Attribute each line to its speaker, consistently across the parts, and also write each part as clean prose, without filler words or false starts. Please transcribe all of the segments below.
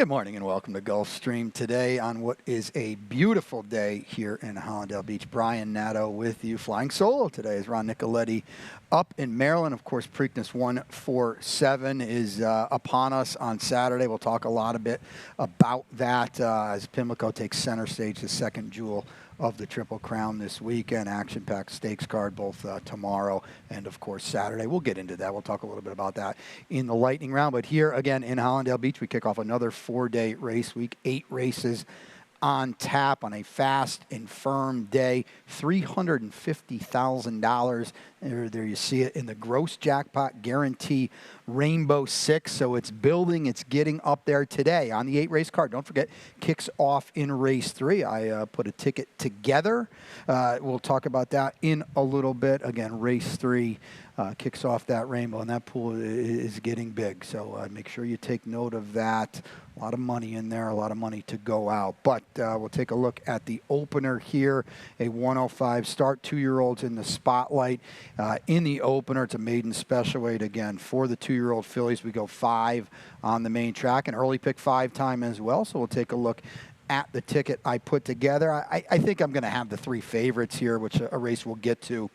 Speaker 1: Good morning and welcome to Gulfstream today on what is a beautiful day here in Hollandale Beach. Brian Nadeau with you. Flying solo today is Ron Nicoletti up in Maryland. Of course, Preakness 147 is upon us on Saturday. We'll talk a lot about that as Pimlico takes center stage, the second jewel of the Triple Crown this weekend. Action-packed stakes card both tomorrow and, of course, Saturday. We'll get into that. We'll talk a little bit about that in the lightning round. But here, again, in Hollandale Beach, we kick off another four-day race week, 8 races on tap on a fast and firm day. $350,000. There you see it in the gross jackpot guarantee Rainbow 6. So it's building, it's getting up there today on the 8-race card. Don't forget, kicks off in race 3. I put a ticket together. We'll talk about that in a little bit. Again, race 3 kicks off that rainbow, and that pool is getting big. So make sure you take note of that. A lot of money in there, a lot of money to go out. But we'll take a look at the opener here. A 105 start, 2-year-olds in the spotlight. In the opener, it's a maiden special weight. Again, for the 2-year-old fillies, we go 5 on the main track, an early pick 5 time as well. So we'll take a look at the ticket I put together. I think I'm going to have the 3 favorites here, which a race we'll get to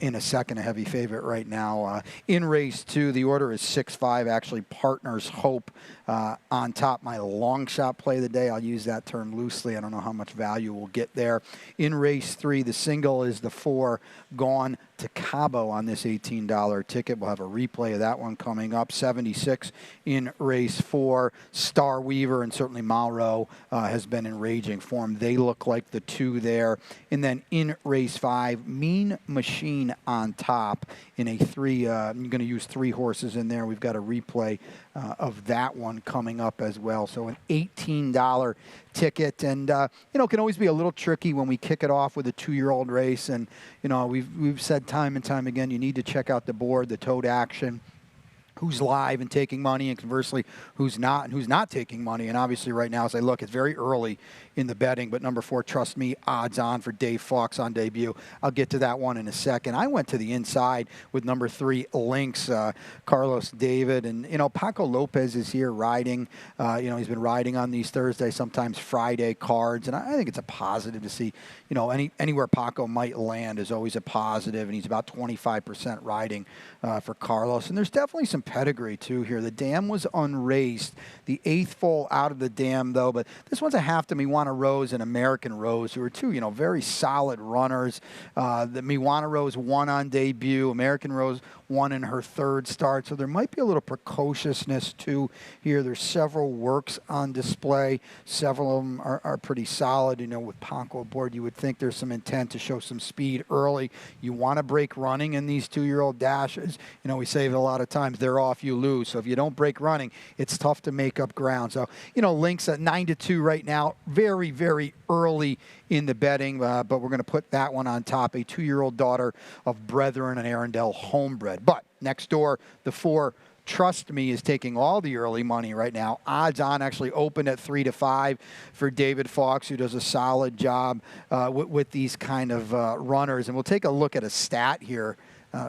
Speaker 1: in a second. A heavy favorite right now. In race 2, the order is 6-5, actually Partners Hope on top. My long shot play of the day, I'll use that term loosely. I don't know how much value we'll get there. In race 3, the single is the 4, Gone to Cabo on this $18 ticket. We'll have a replay of that one coming up. 76 in race 4. Star Weaver and certainly Malro has been in raging form. They look like the 2 there. And then in race 5, Mean Machine on top in a 3. I'm going to use 3 horses in there. We've got a replay of that one coming up as well. So an $18 ticket, and it can always be a little tricky when we kick it off with a 2-year-old race. And we've said time and time again, you need to check out the board, the tote action, who's live and taking money, and conversely, who's not and who's not taking money. And obviously right now, as I look, it's very early in the betting, but number 4, Trust Me, odds on for Dave Fox on debut. I'll get to that one in a second. I went to the inside with number 3, Lynx, Carlos David. And, Paco Lopez is here riding. He's been riding on these Thursday, sometimes Friday cards. And I think it's a positive to see, anywhere Paco might land is always a positive. And he's about 25% riding for Carlos. And there's definitely some pedigree, too, here. The dam was unraced. The 8th foal out of the dam, though. But this one's a half to Miwana Rose and American Rose, who are 2, very solid runners. The Miwana Rose won on debut. American Rose won in her 3rd start. So there might be a little precociousness, too, here. There's several works on display. Several of them are pretty solid. With Paco aboard, you would think there's some intent to show some speed early. You want to break running in these 2-year-old dashes. We say it a lot of times. They're off, you lose. So if you don't break running, it's tough to make up ground. So, Lynx at 9-2 right now. Very, very early in the betting, but we're going to put that one on top. A 2-year-old daughter of Brethren and Arundel homebred. But next door, the 4, Trust Me, is taking all the early money right now. Odds on actually opened at 3-5 for David Fox, who does a solid job with these kind of runners. And we'll take a look at a stat here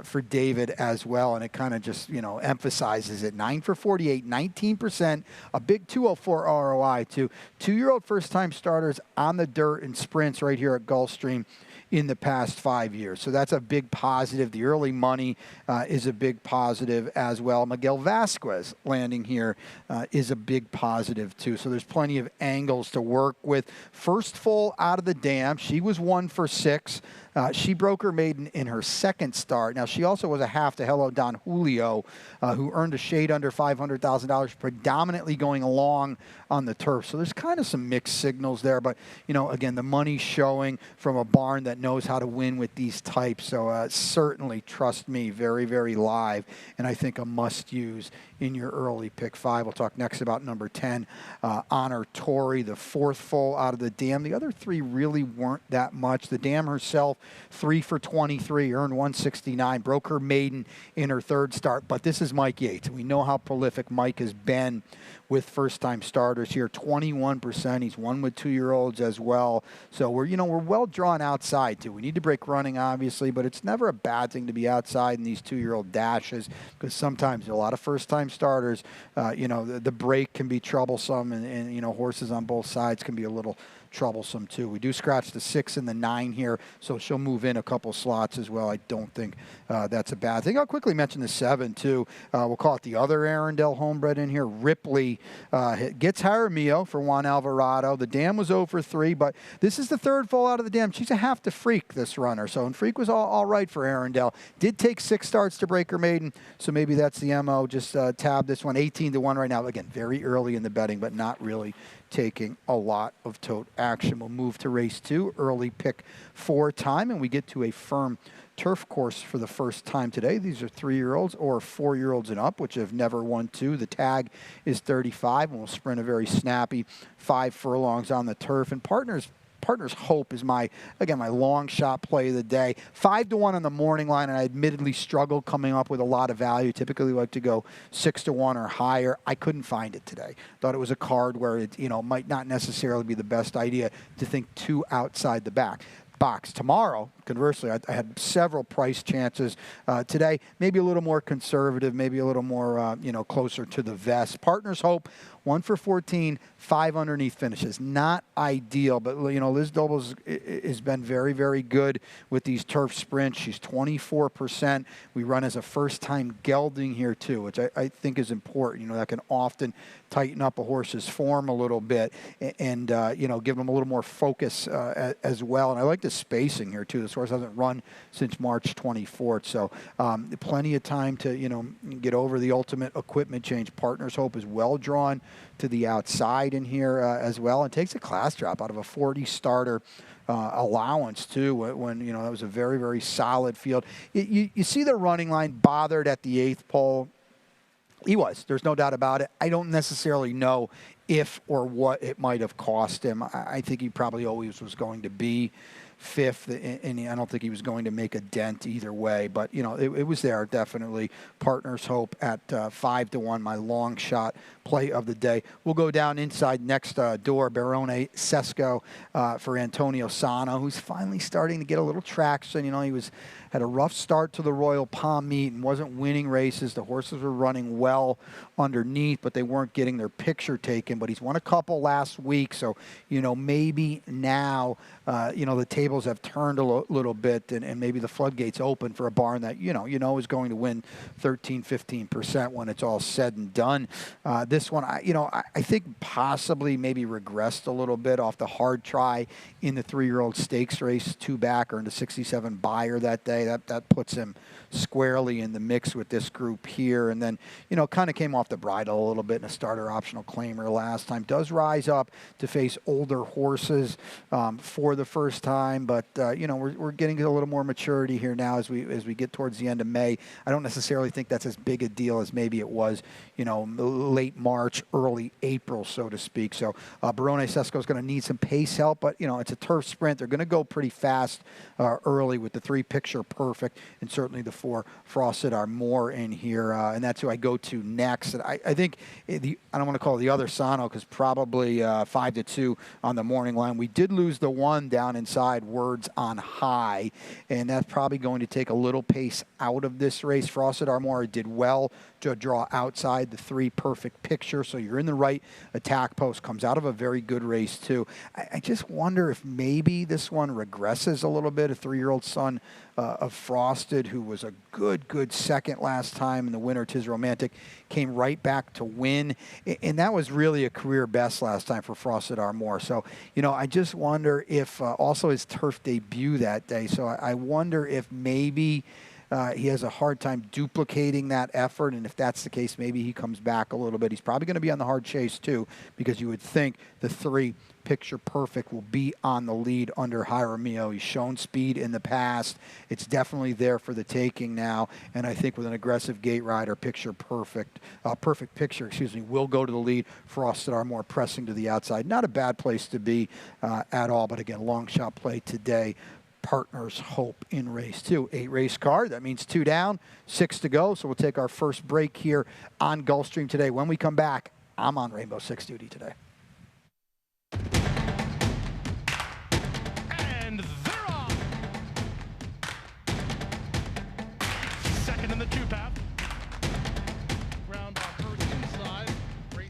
Speaker 1: for David as well, and it kind of just, emphasizes it. 9 for 48, 19%, a big 204 ROI to 2-year-old first-time starters on the dirt and sprints right here at Gulfstream in the past 5 years. So that's a big positive. The early money is a big positive as well. Miguel Vasquez landing here is a big positive too. So there's plenty of angles to work with. First foal out of the dam. She was 1 for 6. She broke her maiden in her 2nd start. Now, she also was a half to Hello Don Julio, who earned a shade under $500,000, predominantly going along on the turf. So there's kind of some mixed signals there. But, again, the money's showing from a barn that knows how to win with these types. So certainly, Trust Me, very, very live. And I think a must-use in your early pick 5. We'll talk next about number 10, Honor Tory, the 4th foal out of the dam. The other 3 really weren't that much. The dam herself 3 for 23, earned 169, broke her maiden in her third start. But this is Mike Yates. We know how prolific Mike has been with first-time starters here. 21%. He's won with 2-year-olds as well. So we're well drawn outside too. We need to break running, obviously, but it's never a bad thing to be outside in these 2-year-old dashes, because sometimes a lot of first-time starters, the break can be troublesome, and horses on both sides can be a little troublesome too. We do scratch the 6 and the 9 here, so she'll move in a couple slots as well. I don't think that's a bad thing. I'll quickly mention the 7 too. We'll call it the other Arundel homebred in here. Ripley gets Jaramillo for Juan Alvarado. The dam was 0 for 3, but this is the third full out of the dam. She's a half to freak, this runner. So, and freak was all right for Arundel. Did take 6 starts to break her maiden, so maybe that's the MO. Just tab this one, 18-1 right now. Again, very early in the betting, but not really taking a lot of tote action. We'll move to race 2, early pick 4 time, and we get to a firm turf course for the first time today. These are 3-year-olds or 4-year-olds and up, which have never won 2. The tag is 35, and we'll sprint a very snappy 5 furlongs on the turf. And Partner's Hope is my long shot play of the day. 5-1 on the morning line, and I admittedly struggled coming up with a lot of value. Typically like to go 6-1 or higher. I couldn't find it today. Thought it was a card where it might not necessarily be the best idea to think too outside the box. Tomorrow, conversely, I had several price chances. Today, maybe a little more conservative, maybe a little more, closer to the vest. Partner's Hope, 1 for 14, 5 underneath finishes. Not ideal, but, Liz Dobles has been very, very good with these turf sprints. She's 24%. We run as a first-time gelding here, too, which I think is important. That can often tighten up a horse's form a little bit and give them a little more focus as well. And I like the spacing here, too. This horse hasn't run since March 24th, so plenty of time to, get over the ultimate equipment change. Partner's Hope is well drawn to the outside in here as well, and takes a class drop out of a 40 starter allowance too, when that was a very, very solid field. You see the running line bothered at the 8th pole. He was. There's no doubt about it. I don't necessarily know if or what it might have cost him. I think he probably always was going to be 5th, and I don't think he was going to make a dent either way. But, it was there, definitely. Partner's Hope at 5-1, my long shot play of the day. We'll go down inside next door, Barone Sesco for Antonio Sano, who's finally starting to get a little traction. He had a rough start to the Royal Palm meet and wasn't winning races. The horses were running well underneath, but they weren't getting their picture taken. But he's won a couple last week, so maybe now the tables have turned a little bit, and maybe the floodgates open for a barn that is going to win 13-15% when it's all said and done. This one, I think possibly maybe regressed a little bit off the hard try in the 3-year-old stakes race, 2 back, earned a 67 buyer that day. That puts him squarely in the mix with this group here. And then, kind of came off the bridle a little bit in a starter optional claimer last time. Does rise up to face older horses for the first time, but we're getting a little more maturity here now as we get towards the end of May. I don't necessarily think that's as big a deal as maybe it was, late March, early April, so to speak. So Barone Sesco is going to need some pace help, but it's a turf sprint. They're going to go pretty fast early with the 3 picture perfect, and certainly the 4 Frosted are more in here, and that's who I go to next. And I think I don't want to call it the other Sano, because probably 5-2 on the morning line. We did lose the 1 down inside Words on High, and that's probably going to take a little pace out of this race. Frosted Armora did well to draw outside the 3 perfect picture, so you're in the right attack post. Comes out of a very good race too. I just wonder if maybe this one regresses a little bit. A 3-year-old son of Frosted, who was a good second last time in the winner, Tis Romantic, came right back to win, and that was really a career best last time for Frosted Armor. So I just wonder if also his turf debut that day, so I wonder if maybe he has a hard time duplicating that effort, and if that's the case, maybe he comes back a little bit. He's probably going to be on the hard chase too, because you would think the 3 picture perfect will be on the lead under Jaramillo. He's shown speed in the past. It's definitely there for the taking now, and I think with an aggressive gate rider, perfect picture, will go to the lead. Frosted Armor pressing to the outside. Not a bad place to be at all, but again, long shot play today. partners hope in race 2. 8 race car, that means 2 down, 6 to go. So we'll take our first break here on Gulfstream today. When we come back, I'm on Rainbow 6 duty today.
Speaker 2: And they're off. Second in the 2-path. Ground off first inside. Race.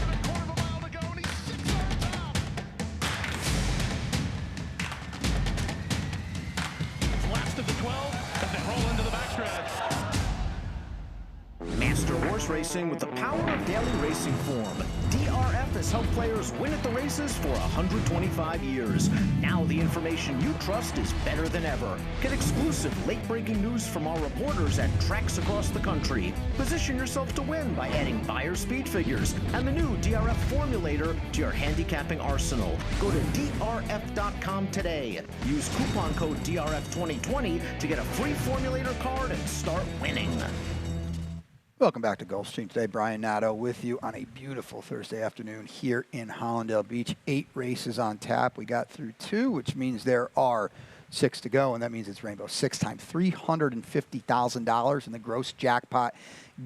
Speaker 2: A quarter of a mile to go, and he's 6 on top. Last of the 12 as they roll into the backstretch.
Speaker 3: Master horse racing with the power of daily racing form. DRF has helped players win at the races for 125 years. Now the information you trust is better than ever. Get exclusive late-breaking news from our reporters at tracks across the country. Position yourself to win by adding buyer speed figures and the new DRF formulator to your handicapping arsenal. Go to drf.com today. Use coupon code DRF2020 to get a free formulator card and start winning.
Speaker 1: Welcome back to Gulfstream today. Brian Nadeau with you on a beautiful Thursday afternoon here in Hollandale Beach. 8 races on tap. We got through 2, which means there are 6 to go, and that means it's Rainbow 6 time. $350,000 in the gross jackpot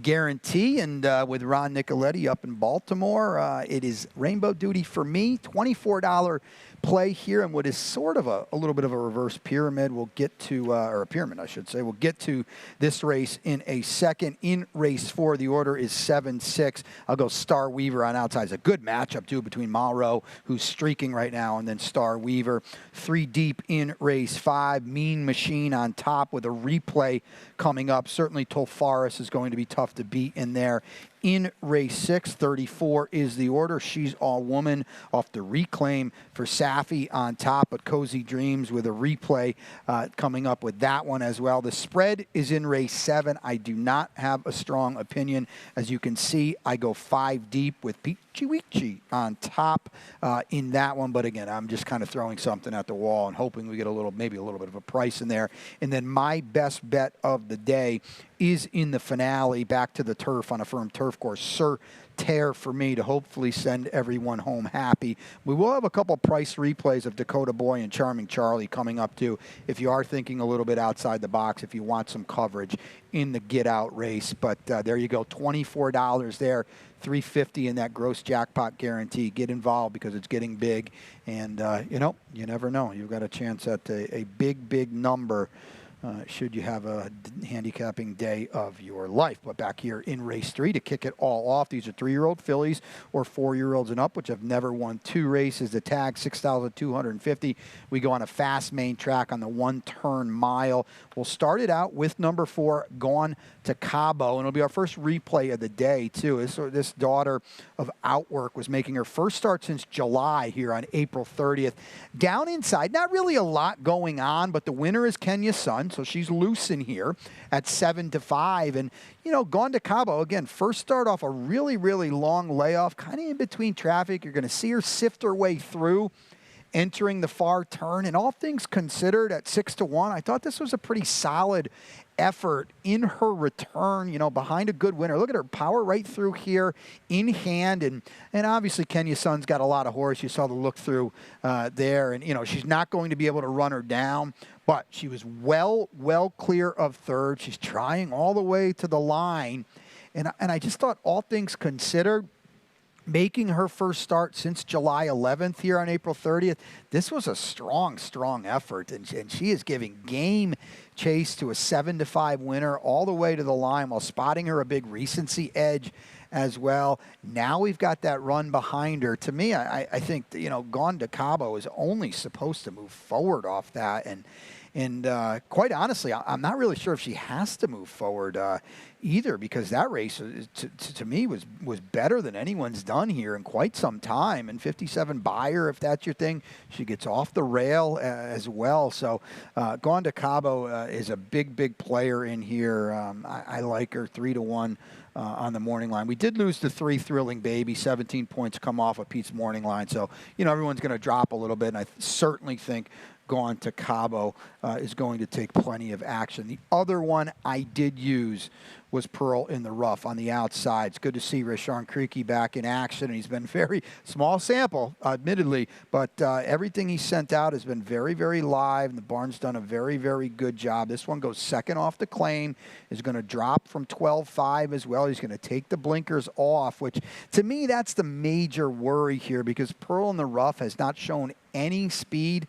Speaker 1: guarantee. And with Ron Nicoletti up in Baltimore, it is Rainbow duty for me. $24 play here, and what is sort of a little bit of a reverse pyramid. We'll get to, or a pyramid, I should say. We'll get to this race in a second. In race 4, the order is 7-6. I'll go Star Weaver on outside. It's a good matchup, too, between Malro, who's streaking right now, and then Star Weaver. 3 deep in race 5. Mean Machine on top with a replay coming up. Certainly, Tolfaris is going to be tough to beat in there. In race 6, 34 is the order. She's all woman off the reclaim for Safi on top, but Cozy Dreams with a replay coming up with that one as well. The spread is in race 7. I do not have a strong opinion. As you can see, I go 5 deep with Peachy Weechy on top in that one. But again, I'm just kind of throwing something at the wall and hoping we get maybe a little bit of a price in there. And then my best bet of the day is in the finale, back to the turf on a firm turf course. Sir Tear for me to hopefully send everyone home happy. We will have a couple price replays of Dakota Boy and Charming Charlie coming up too, if you are thinking a little bit outside the box, if you want some coverage in the get out race. But there you go, $24 there, $350 in that gross jackpot guarantee. Get involved because it's getting big, and you know, you never know. You've got a chance at a big number should you have a handicapping day of your life. But back here in race 3 to kick it all off, these are 3-year-old fillies or 4-year-olds and up, which have never won 2 races. The tag, 6,250. We go on a fast main track on the 1-turn mile. We'll start it out with number 4, Gone to Cabo, and it'll be our first replay of the day, too. This daughter of Outwork was making her first start since July here on April 30th. Down inside, not really a lot going on, but the winner is Kenya Sun, so she's loose in here at 7-5. And, you know, Gone to Cabo, again, first start off a really long layoff, kind of in between traffic. You're going to see her sift her way through, entering the far turn. And all things considered, at 6-1, I thought this was a pretty solid effort in her return, you know, behind a good winner. Look at her power right through here in hand. And obviously Kenya Sun's got a lot of horse. You saw the look through there. And, you know, she's not going to be able to run her down, but she was well clear of third. She's trying all the way to the line. And I just thought, all things considered, making her first start since July 11th here on April 30th, this was a strong effort. And she is giving game chase to a 7-5 winner all the way to the line while spotting her a big recency edge as well. Now we've got that run behind her. To me, I think, you know, Gone to Cabo is only supposed to move forward off that. And quite honestly, I'm not really sure if she has to move forward either, because that race, to me, was better than anyone's done here in quite some time. And 57 buyer, if that's your thing, she gets off the rail as well. So Gone to Cabo is a big player in here. I like her 3-1. On the morning line. We did lose the 3 Thrilling Baby, 17 points come off of Pete's morning line. So, you know, everyone's going to drop a little bit, and I certainly think gone to Cabo, is going to take plenty of action. The other one I did use was Pearl in the Rough on the outside. It's good to see Rashawn Creaky back in action. He's been very small sample, admittedly, but everything he sent out has been very, very live, and the barn's done a very, very good job. This one goes second off the claim, is going to drop from 12.5 as well. He's going to take the blinkers off, which to me, that's the major worry here, because Pearl in the Rough has not shown any speed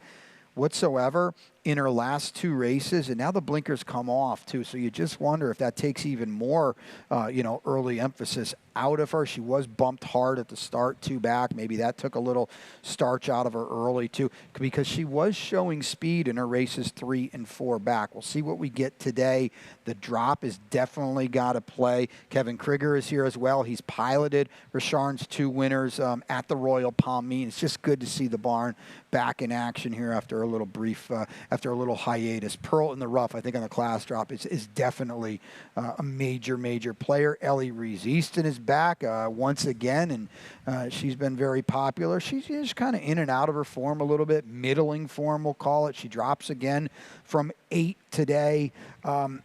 Speaker 1: whatsoever in her last 2 races, and now the blinkers come off too. So you just wonder if that takes even more, early emphasis out of her. She was bumped hard at the start, 2 back. Maybe that took a little starch out of her early too, because she was showing speed in her races 3 and 4 back. We'll see what we get today. The drop is definitely got to play. Kevin Krieger is here as well. He's piloted Rasharn's 2 winners at the Royal Palm Meet. It's just good to see the barn back in action here after a little brief, after a little hiatus. Pearl in the Rough, I think on the class drop, is definitely a major, major player. Ellie Reese-Easton is back once again, and she's been very popular. She's just kind of in and out of her form a little bit, middling form, we'll call it. She drops again from 8 today. I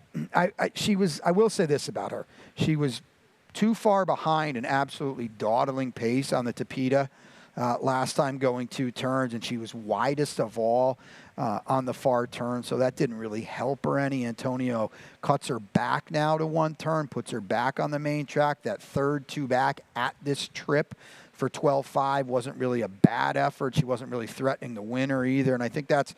Speaker 1: will say this about her. She was too far behind an absolutely dawdling pace on the Tapeta last time going 2 turns, and she was widest of all on the far turn, so that didn't really help her any. Antonio cuts her back now to 1 turn, puts her back on the main track. That third 2 back at this trip for 12.5 wasn't really a bad effort. She wasn't really threatening the winner either, and I think that's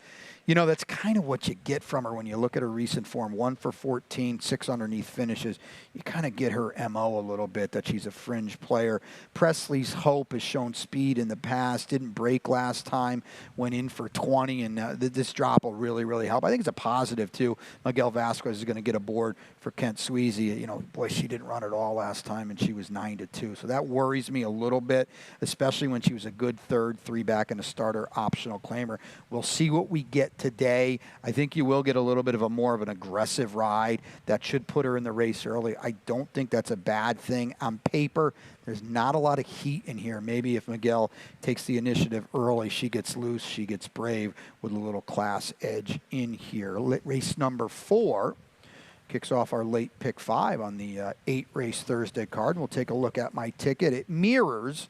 Speaker 1: kind of what you get from her when you look at her recent form. 1 for 14, 6 underneath finishes. You kind of get her MO a little bit, that she's a fringe player. Presley's Hope has shown speed in the past, didn't break last time, went in for 20, and this drop will really, really help. I think it's a positive, too. Miguel Vasquez is going to get aboard for Kent Sweezy. Boy, she didn't run at all last time, and she was 9-2. So that worries me a little bit, especially when she was a good third, 3 back, and a starter optional claimer. We'll see what we get today. I think you will get a little bit of a more of an aggressive ride that should put her in the race early. I don't think that's a bad thing. On paper, there's not a lot of heat in here. Maybe if Miguel takes the initiative early, she gets loose, she gets brave with a little class edge in here. Race number 4 kicks off our late pick 5 on the 8-race Thursday card. And we'll take a look at my ticket. It mirrors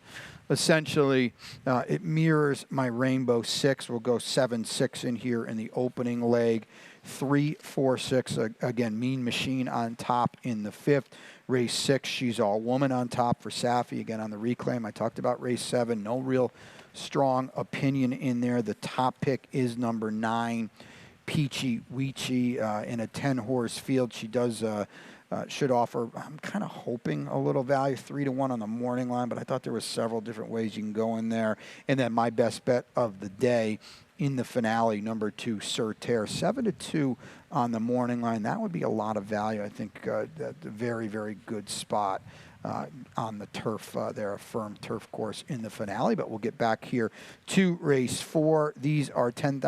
Speaker 1: my Rainbow 6. We'll go 7-6 in here in the opening leg. 3-4-6, again, Mean Machine on top in the 5th. Race 6, She's All Woman on top for Safi, again on the reclaim. I talked about race 7. No real strong opinion in there. The top pick is number 9, Peachy Weechy, in a 10-horse field. She does should offer, I'm kind of hoping, a little value, 3-1 on the morning line, but I thought there were several different ways you can go in there. And then my best bet of the day in the finale, number 2, Sir Tear, 7-2 on the morning line. That would be a lot of value. I think that's a very, very good spot on the turf there, a firm turf course in the finale. But we'll get back here to race 4. These are $10,000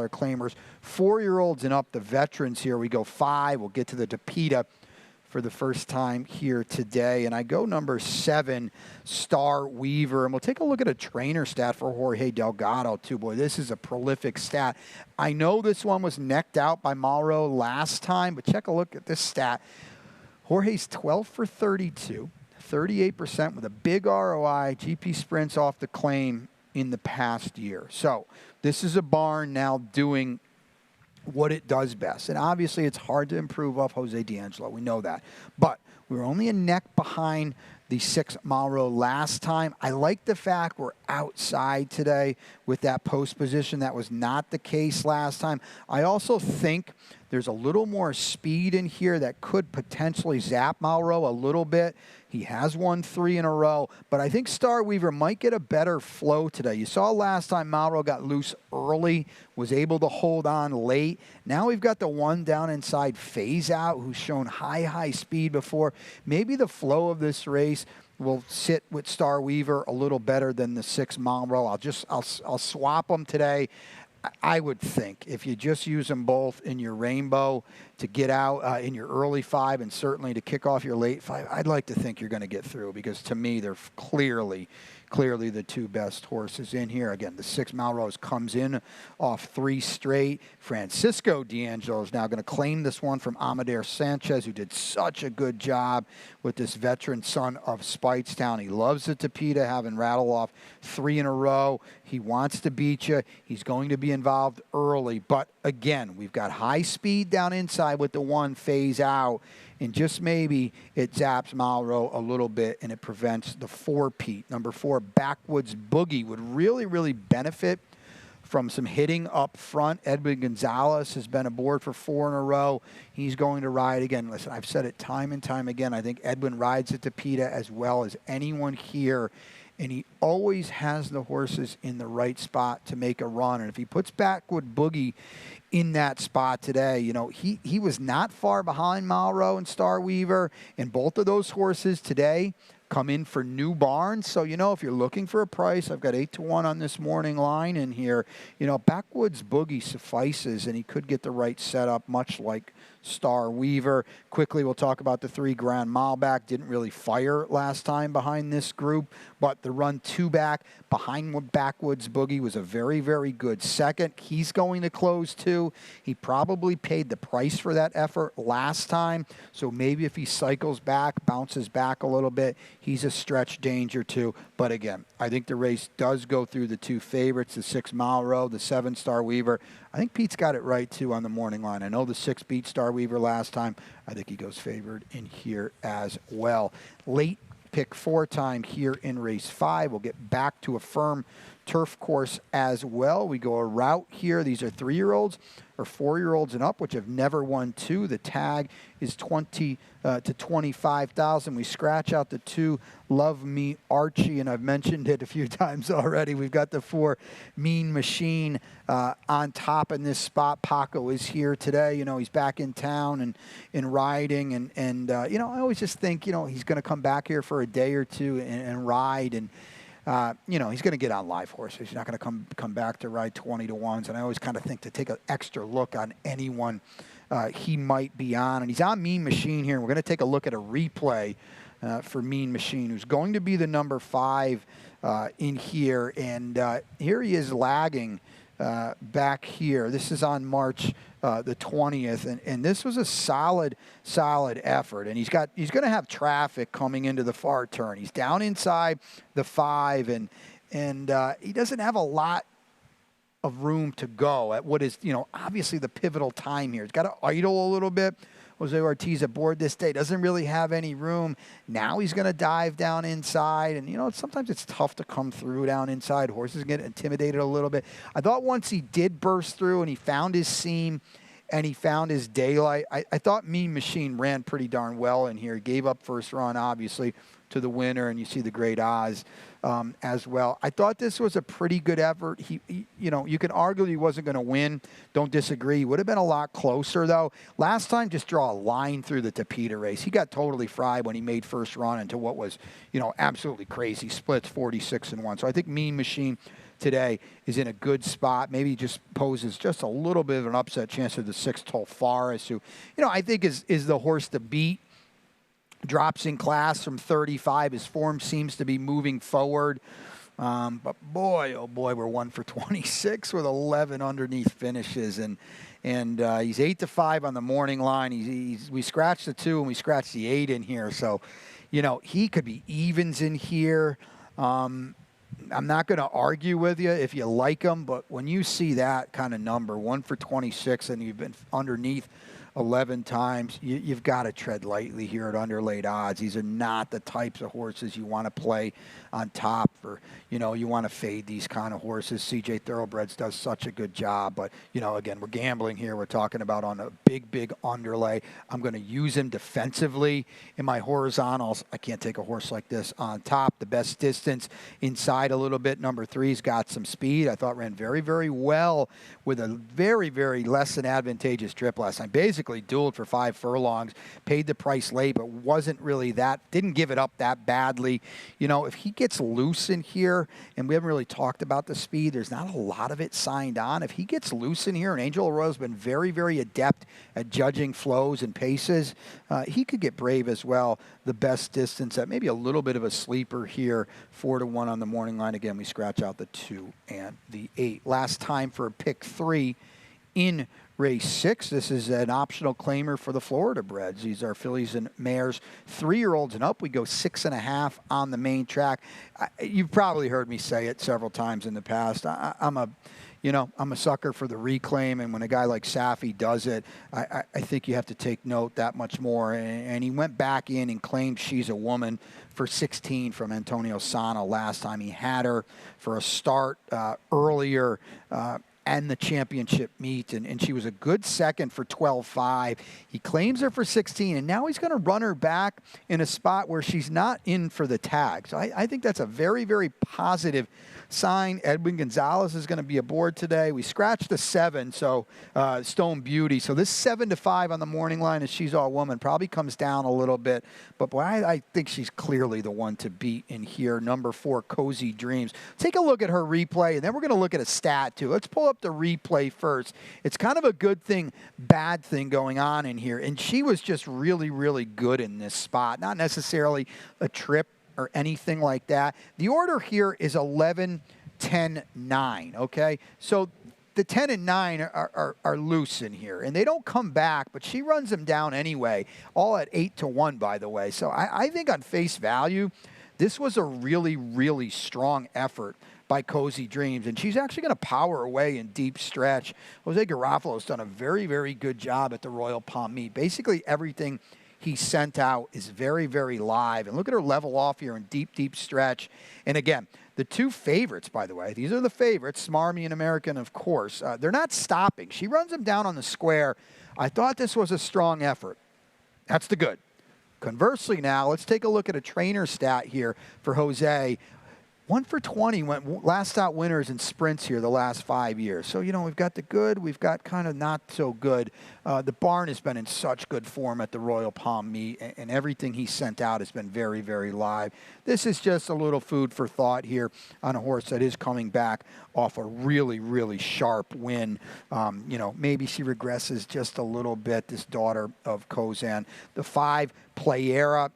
Speaker 1: claimers. 4-year-olds and up, the veterans here. We go 5. We'll get to the Tapeta for the first time here today. And I go number 7, Star Weaver. And we'll take a look at a trainer stat for Jorge Delgado, too. Boy, this is a prolific stat. I know this one was necked out by Mauro last time, but check a look at this stat. Jorge's 12 for 32, 38% with a big ROI, GP sprints off the claim in the past year. So this is a barn now doing what it does best. And obviously it's hard to improve off Jose D'Angelo. We know that. But we were only a neck behind the 6 Mauro last time. I like the fact we're outside today with that post position. That was not the case last time. I also think there's a little more speed in here that could potentially zap Mauro a little bit. He has won 3 in a row, but I think Star Weaver might get a better flow today. You saw last time Mauro got loose early, was able to hold on late. Now we've got the one down inside Phase Out, who's shown high speed before. Maybe the flow of this race will sit with Star Weaver a little better than the 6 Mauro. I'll swap them today. I would think if you just use them both in your Rainbow to get out in your early 5 and certainly to kick off your late 5, I'd like to think you're going to get through, because to me they're clearly clearly the two best horses in here. Again, the 6 Melrose comes in off 3 straight. Francisco D'Angelo is now going to claim this one from Amador Sanchez, who did such a good job with this veteran son of Spitestown. He loves the Tapeta, having rattled off 3 in a row. He wants to beat you. He's going to be involved early. But again, we've got high speed down inside with the 1 phase out. And just maybe it zaps Malro a little bit and it prevents the 4-peat. Number 4, Backwoods Boogie would really, really benefit from some hitting up front. Edwin Gonzalez has been aboard for 4 in a row. He's going to ride again. Listen, I've said it time and time again. I think Edwin rides at Tapeta as well as anyone here. And he always has the horses in the right spot to make a run. And if he puts Backwood Boogie in that spot today, you know, he was not far behind Malro and Star Weaver. And both of those horses today come in for new barns. So, you know, if you're looking for a price, I've got 8-1 on this morning line in here. You know, Backwoods Boogie suffices, and he could get the right setup, much like Star Weaver. Quickly, we'll talk about the 3 Grand Malback. Didn't really fire last time behind this group, but the run 2 back behind Backwoods Boogie was a very, very good second. He's going to close 2. He probably paid the price for that effort last time, so maybe if he cycles back, bounces back a little bit, he's a stretch danger too. But again, I think the race does go through the 2 favorites, the 6 Malro, the 7 Star Weaver. I think Pete's got it right too on the morning line. I know the 6 beat Star Weaver last time. I think he goes favored in here as well. Late pick 4 time here in race 5. We'll get back to a firm turf course as well. We go a route here. These are 3-year-olds or 4-year-olds and up, which have never won 2. The tag is 20 to 25,000. We scratch out the 2 Love Me Archie, and I've mentioned it a few times already. We've got the 4 Mean Machine on top in this spot. Paco is here today. You know, he's back in town and riding, and you know, I always just think, you know, he's going to come back here for a day or two and ride, and you know, he's going to get on live horses. He's not going to come back to ride 20 to 1s. And I always kind of think to take an extra look on anyone he might be on. And he's on Mean Machine here. And we're going to take a look at a replay for Mean Machine, who's going to be the number 5 in here. And here he is lagging back here. This is on March the 20th, and this was a solid effort. And he's going to have traffic coming into the far turn. He's down inside the 5, and he doesn't have a lot of room to go at what is, you know, obviously the pivotal time here. He's got to idle a little bit. Jose Ortiz aboard this day doesn't really have any room. Now he's going to dive down inside, and you know, sometimes it's tough to come through down inside. Horses get intimidated a little bit. I thought once he did burst through and he found his seam and he found his daylight, I thought Mean Machine ran pretty darn well in here. He gave up first run, obviously, to the winner, and you see the great Oz as well. I thought this was a pretty good effort. He you know, you can argue he wasn't going to win. Don't disagree. He would have been a lot closer, though. Last time, just draw a line through the Tapeta race. He got totally fried when he made first run into what was, you know, absolutely crazy splits, 46 and 1. So I think Mean Machine today is in a good spot. Maybe he just poses just a little bit of an upset chance of the 6 Tall Forest, who, you know, I think is the horse to beat. Drops in class from 35. His form seems to be moving forward. But boy, oh boy, we're 1 for 26 with 11 underneath finishes. And he's 8-5 on the morning line. We scratched the 2 and we scratched the 8 in here. So, you know, he could be evens in here. I'm not going to argue with you if you like him, but when you see that kind of number, 1 for 26, and you've been underneath 11 times, you've got to tread lightly here at underlaid odds. These are not the types of horses you want to play on top, or, you know, you want to fade these kind of horses. CJ Thoroughbreds does such a good job, but, you know, again, we're gambling here. We're talking about on a big underlay. I'm going to use him defensively in my horizontals. I can't take a horse like this on top. The best distance inside a little bit. Number 3's got some speed. I thought ran very, very well with a very, very less than advantageous trip last time. Basically, basically dueled for 5 furlongs, paid the price late, but wasn't really didn't give it up that badly. If he gets loose in here, and we haven't really talked about the speed, there's not a lot of it signed on. If he gets loose in here, and Angel Arroyo's been very, very adept at judging flows and paces, he could get brave as well. The best distance at maybe a little bit of a sleeper here, 4-1 on the morning line. Again, we scratch out the 2 and the 8. Last time for pick 3 in race 6. This is an optional claimer for the Florida breds. These are fillies and mares, 3-year-olds and up. We go 6.5 on the main track. You've probably heard me say it several times in the past. I'm a sucker for the reclaim, and when a guy like Safi does it, I think you have to take note that much more. And he went back in and claimed She's a Woman for 16 from Antonio Sano last time. He had her for a start earlier and the championship meet, and she was a good second for 12.5. He claims her for 16, and now he's going to run her back in a spot where she's not in for the tag. So I think that's a very, very positive sign. Edwin Gonzalez is going to be aboard today. We scratched the 7, so Stone Beauty. So this 7-5 on the morning line as She's All Woman probably comes down a little bit. But boy, I think she's clearly the one to beat in here. Number 4, Cozy Dreams. Take a look at her replay, and then we're going to look at a stat too. Let's pull up the replay first. It's kind of a good thing, bad thing going on in here. And she was just really, really good in this spot. Not necessarily a trip or anything like that. The order here is 11, 10, 9, okay? So the 10 and 9 are loose in here, and they don't come back, but she runs them down anyway, all at 8-1, by the way. So I think on face value, this was a really, really strong effort by Cozy Dreams, and she's actually going to power away in deep stretch. Jose Garofalo's done a very, very good job at the Royal Palm meet. Basically everything he sent out is very, very live. And look at her level off here in deep, deep stretch. And again, the 2 favorites, by the way, these are the favorites, Smarmy and American, of course. They're not stopping. She runs them down on the square. I thought this was a strong effort. That's the good. Conversely now, let's take a look at a trainer stat here for Jose. 1 for 20 went last out winners in sprints here the last 5 years. So, we've got the good, we've got kind of not so good. The barn has been in such good form at the Royal Palm meet, and everything he sent out has been very, very live. This is just a little food for thought here on a horse that is coming back off a really, really sharp win. Maybe she regresses just a little bit, this daughter of Kozan. The 5, Playera,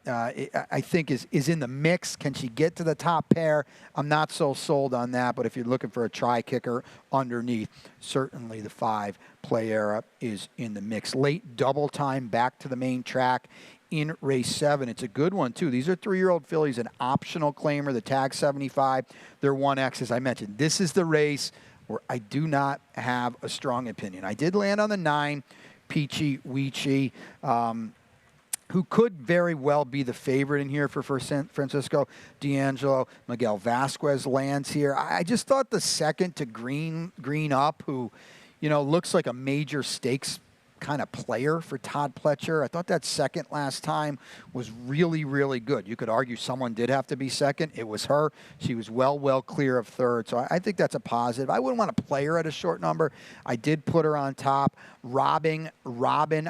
Speaker 1: I think is in the mix. Can she get to the top pair? I'm not so sold on that, but if you're looking for a try kicker underneath, certainly the 5, Playera, is in the mix. Late double time back to the main track in race 7. It's a good one, too. These are 3-year-old fillies, an optional claimer, the tag 75. They're 1X, as I mentioned. This is the race where I do not have a strong opinion. I did land on the 9, Peachy Weechy, who could very well be the favorite in here for Francisco D'Angelo. Miguel Vasquez lands here. I just thought the second to Green Up, who, looks like a major stakes kind of player for Todd Pletcher. I thought that second last time was really, really good. You could argue someone did have to be second. It was her. She was well clear of third. So I think that's a positive. I wouldn't want to play her at a short number. I did put her on top. Robin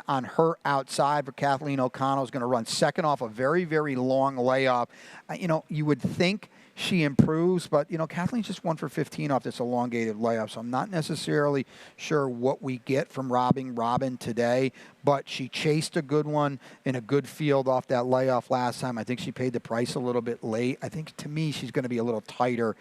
Speaker 1: on her outside for Kathleen O'Connell is going to run second off a very, very long layoff. You would think she improves, but, Kathleen's just 1 for 15 off this elongated layoff, so I'm not necessarily sure what we get from Robin today, but she chased a good one in a good field off that layoff last time. I think she paid the price a little bit late. I think, to me, she's going to be a little tighter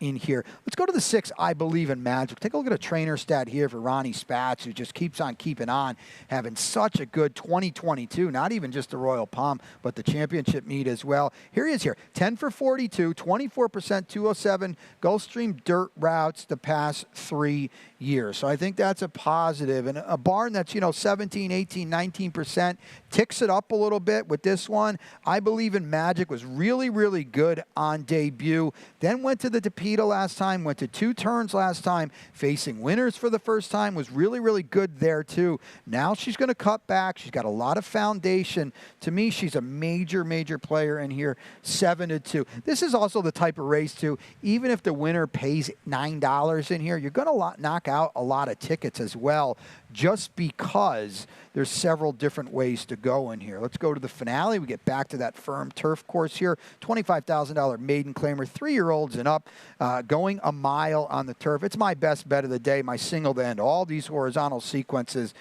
Speaker 1: in here. Let's go to the 6, I Believe in Magic. Take a look at a trainer stat here for Ronnie Spatz, who just keeps on keeping on, having such a good 2022, not even just the Royal Palm, but the championship meet as well. Here he is here, 10 for 42, 24%, 207 Gulfstream dirt routes the past 3 years. So I think that's a positive. And a barn that's, 17, 18, 19%, ticks it up a little bit with this one. I Believe in Magic was really, really good on debut. Then went to the Topeta last time, went to 2 turns last time, facing winners for the first time, was really, really good there too. Now she's going to cut back. She's got a lot of foundation. To me, she's a major, major player in here, 7-2. This is also the type of race too, even if the winner pays $9 in here, you're going to knock out a lot of tickets as well, just because there's several different ways to go in here. Let's go to the finale. We get back to that firm turf course here. $25,000 maiden claimer, 3-year-olds and up, going a mile on the turf. It's my best bet of the day, my single to end. All these horizontal sequences.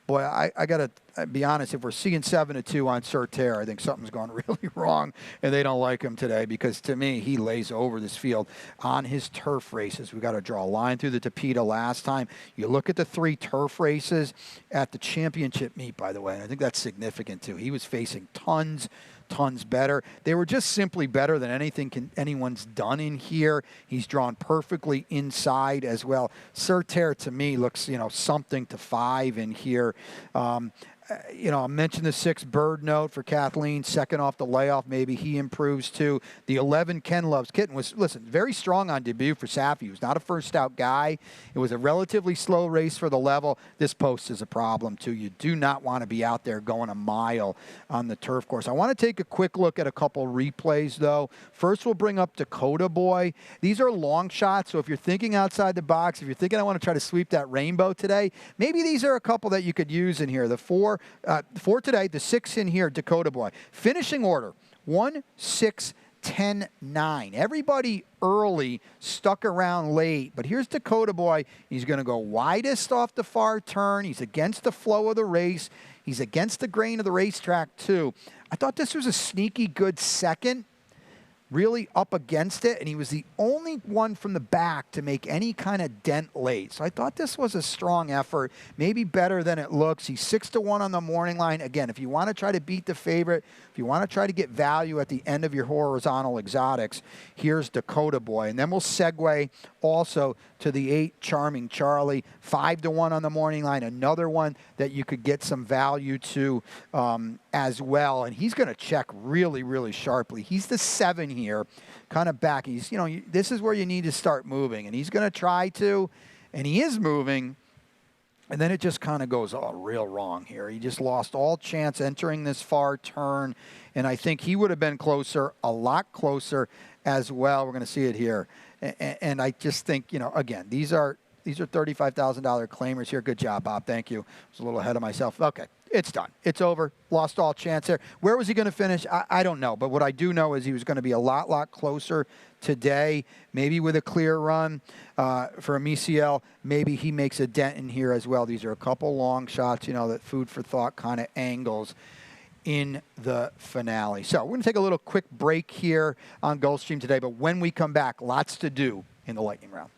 Speaker 1: Boy, I got to be honest, if we're seeing 7-2 on Surter, I think something's gone really wrong, and they don't like him today because, to me, he lays over this field on his turf races. We got to draw a line through the Tapeta last time. You look at the 3 turf races at the championship meet, by the way, and I think that's significant, too. He was facing tons better. They were just simply better than anyone's done in here. He's drawn perfectly inside as well. Surter, to me, looks, something to 5 in here. I mentioned the 6 bird note for Kathleen, second off the layoff. Maybe he improves too. The 11 Ken Loves Kitten was, very strong on debut for Safi. He was not a first out guy. It was a relatively slow race for the level. This post is a problem too. You do not want to be out there going a mile on the turf course. I want to take a quick look at a couple replays though. First, we'll bring up Dakota Boy. These are long shots, so if you're thinking outside the box, if you're thinking I want to try to sweep that rainbow today, maybe these are a couple that you could use in here. The 4 for today, the 6 in here, Dakota Boy. Finishing order, 1, 6, 10, 9. Everybody early stuck around late, but here's Dakota Boy. He's going to go widest off the far turn. He's against the flow of the race. He's against the grain of the racetrack, too. I thought this was a sneaky good second. Really up against it, and he was the only one from the back to make any kind of dent late. So I thought this was a strong effort, maybe better than it looks. He's 6-1 on the morning line. Again, if you want to try to beat the favorite, if you want to try to get value at the end of your horizontal exotics, here's Dakota Boy. And then we'll segue also to the 8 Charming Charlie, 5-1 on the morning line. Another one that you could get some value to as well. And he's going to check really, really sharply. He's the 7 here, kind of back. He's, this is where you need to start moving. And he's going to try to, and he is moving. And then it just kind of goes real wrong here. He just lost all chance entering this far turn. And I think he would have been closer, a lot closer as well. We're going to see it here. And I just think, again, these are $35,000 claimers here. Good job, Bob. Thank you. I was a little ahead of myself. Okay, it's done. It's over. Lost all chance there. Where was he going to finish? I don't know. But what I do know is he was going to be a lot closer today, maybe with a clear run for a MCL. Maybe he makes a dent in here as well. These are a couple long shots, that food for thought kind of angles in the finale. So we're going to take a little quick break here on Gulfstream today, but when we come back, lots to do in the lightning round.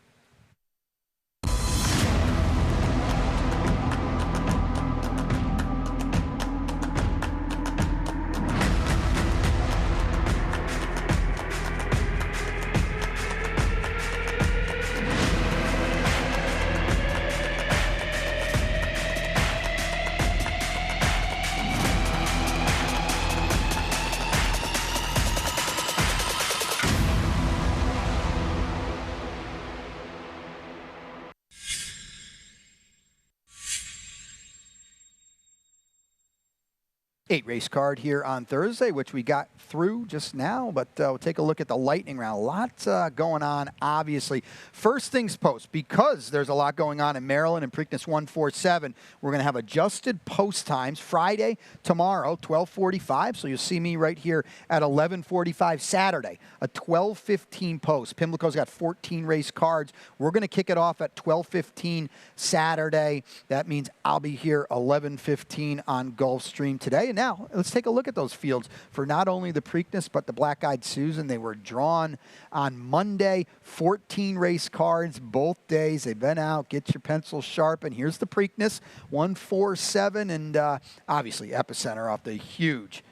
Speaker 1: Race card here on Thursday, which we got through just now, but we'll take a look at the lightning round. Lots going on, obviously. First things post, because there's a lot going on in Maryland and Preakness 147, we're going to have adjusted post times Friday, tomorrow, 12:45. So you'll see me right here at 11:45 Saturday, a 12:15 post. Pimlico's got 14 race cards. We're going to kick it off at 12:15 Saturday. That means I'll be here 11:15 on Gulfstream today. And now let's take a look at those fields for not only the Preakness but the Black-Eyed Susan. They were drawn on Monday. 14 race cards both days. They've been out. Get your pencils sharp. And here's the Preakness 147, and obviously Epicenter off the huge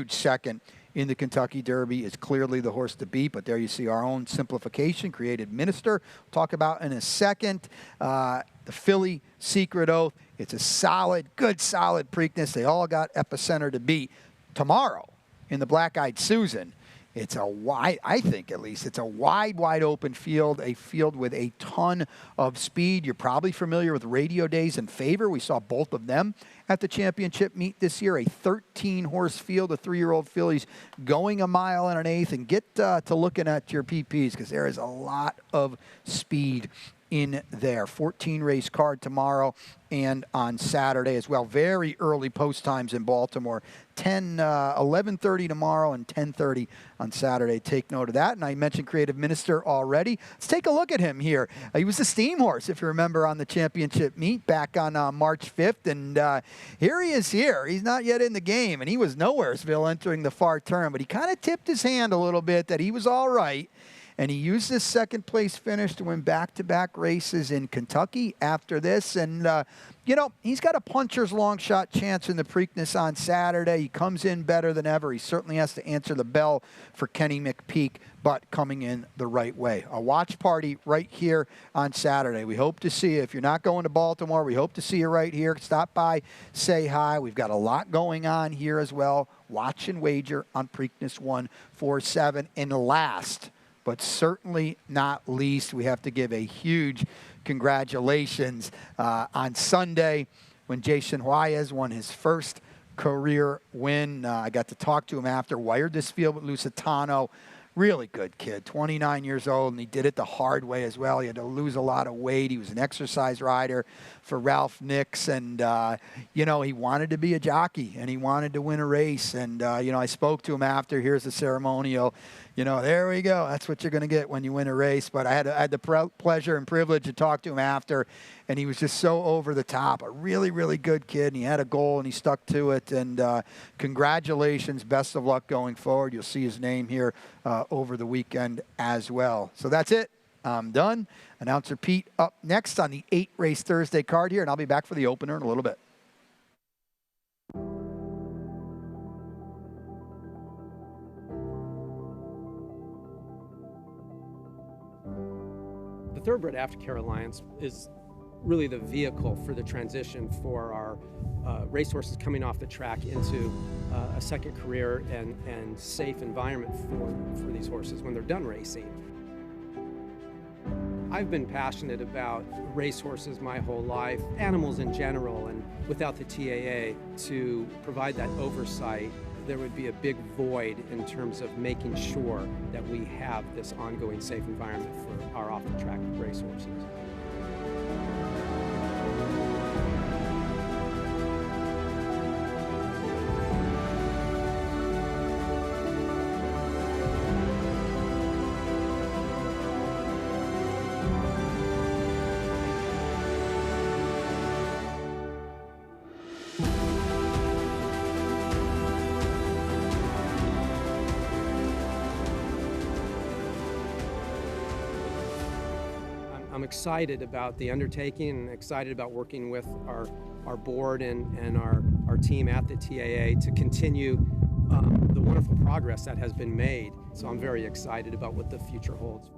Speaker 1: second in the Kentucky Derby is clearly the horse to beat. But there you see our own simplification created Minister. We'll talk about in a second. The Philly Secret Oath. It's a good solid Preakness. They all got Epicenter to beat. Tomorrow in the Black-Eyed Susan, it's a wide, I think at least, it's a wide open field, a field with a ton of speed. You're probably familiar with Radio Days and Favor. We saw both of them at the championship meet this year. A 13-horse field, of 3-year-old fillies going a mile and an eighth. And get to looking at your PPs because there is a lot of speed in there. 14 race card tomorrow and on Saturday as well. Very early post times in Baltimore. 11:30 tomorrow and 10:30 on Saturday. Take note of that. And I mentioned Creative Minister already. Let's take a look at him here. He was the steam horse, if you remember, on the championship meet back on March 5th. And here he is here. He's not yet in the game. And he was nowheresville entering the far turn. But he kind of tipped his hand a little bit that he was all right. And he used this second place finish to win back-to-back races in Kentucky after this. And, you know, he's got a puncher's long shot chance in the Preakness on Saturday. He comes in better than ever. He certainly has to answer the bell for Kenny McPeak, but coming in the right way. A watch party right here on Saturday. We hope to see you. If you're not going to Baltimore, we hope to see you right here. Stop by, say hi. We've got a lot going on here as well. Watch and wager on Preakness 147. And last, but certainly not least, we have to give a huge congratulations on Sunday when Jason Juarez won his first career win. I got to talk to him after, wired this field with Lusitano. Really good kid, 29 years old, and he did it the hard way as well. He had to lose a lot of weight. He was an exercise rider for Ralph Nix, and, you know, he wanted to be a jockey, and he wanted to win a race. And, you know, I spoke to him after. Here's the ceremonial. You know, there we go. That's what you're going to get when you win a race. But I had the pleasure and privilege to talk to him after, and he was just so over the top. A really, really good kid, and he had a goal, and he stuck to it. And congratulations. Best of luck going forward. You'll see his name here over the weekend as well. So that's it. I'm done. Announcer Pete up next on the 8-race Thursday card here, and I'll be back for the opener in a little bit.
Speaker 4: The Thoroughbred Aftercare Alliance is really the vehicle for the transition for our racehorses coming off the track into a second career and safe environment for these horses when they're done racing. I've been passionate about racehorses my whole life, animals in general, and without the TAA to provide that oversight, there would be a big void in terms of making sure that we have this ongoing safe environment for our off-the-track racehorses. I'm excited about the undertaking and excited about working with our board and our team at the TAA to continue the wonderful progress that has been made. So I'm very excited about what the future holds.